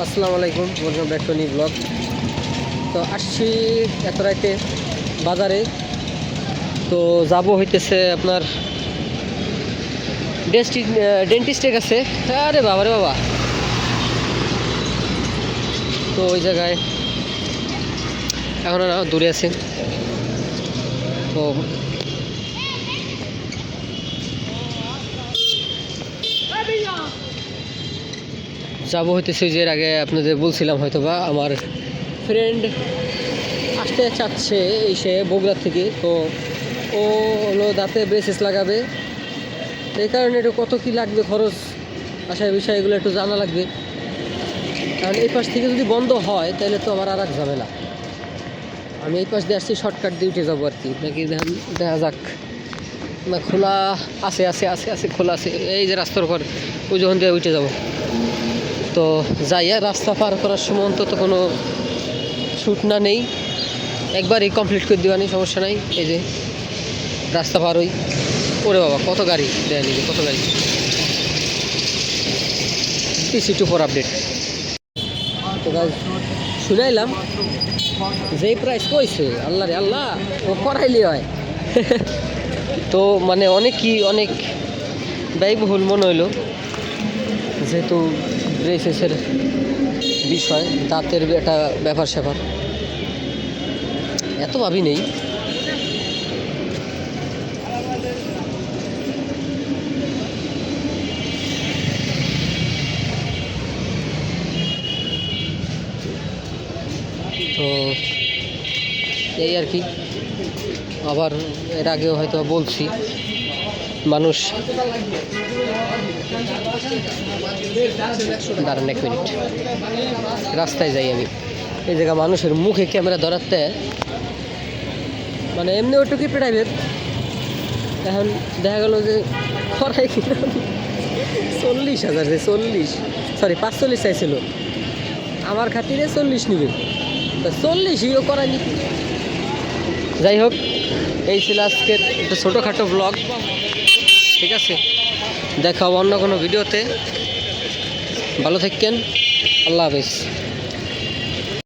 আসসালামু আলাইকুম, welcome back to new blog. তো আসছি এত রাইতে বাজারে। তো যাব হইতেছে আপনার ডেন্টিস্টের কাছে। আরে বাবা রে বাবা, তো ওই জায়গায় এখন না দূরে আছে। তো যাবো হইতেছে যে এর আগে আপনাদের বলছিলাম, হয়তো বা আমার ফ্রেন্ড আসতে চাচ্ছে সে বগুড়া থেকে। তো ও হলো দাঁতে ব্রেসেস লাগাবে, এই কারণে একটু কত কী লাগবে খরচ আসার বিষয়গুলো একটু জানা লাগবে। কারণ এই পাশ থেকে যদি বন্ধ হয় তাহলে তো আমার আর এক ঝামেলা। আমি এই পাশ দিয়ে আসছি, শর্টকাট দিয়ে উঠে যাবো আর কি, নাকি দেখা যাক। না, খোলা আছে আছে আছে আছে খোলা আছে, এই যে রাস্তার উপর ওই যখন দিয়ে উঠে যাবো। তো যাইয়া রাস্তা পার করার সময় অন্তত কোনো শ্যুট না নেই, একবারই কমপ্লিট করে দেওয়া নেই, সমস্যা নাই। এই যে রাস্তা পার হই। ওরে বাবা, কত গাড়ি দেয় নিবে, কত গাড়ি। TC to for update. তো গাছ শুনাইলাম যেই প্রাইস কইছে, আল্লাহ রে আল্লাহ, ও করাইলি হয়। তো মানে অনেক ব্যয়বহুল মনে হইলো, যেহেতু ব্রেসেসের বিষয়, দাঁতের একটা ব্যাপার স্যাপার, এত ভাবি নেই। তো এই আর কি। আবার এর আগেও হয়তো বলছি, মানুষ দাঁড়ান এক মিনিট, রাস্তায় যাই আমি। এই জায়গা মানুষের মুখে ক্যামেরা ধরাতে মানে এমনি ওটুকি প্রাইভেট। এখন দেখা গেল যে খরাই কিনা 40,000, 45 চাইছিল, আমার খাতিরে 40 নিবে, 40ও করায়নি। যাই হোক, এই ছিল আজকের একটা ছোটোখাটো ব্লগ। ঠিক আছে, দেখা হবে অন্য কোনো ভিডিওতে। ভালো থাকেন, আল্লাহ হাফেজ।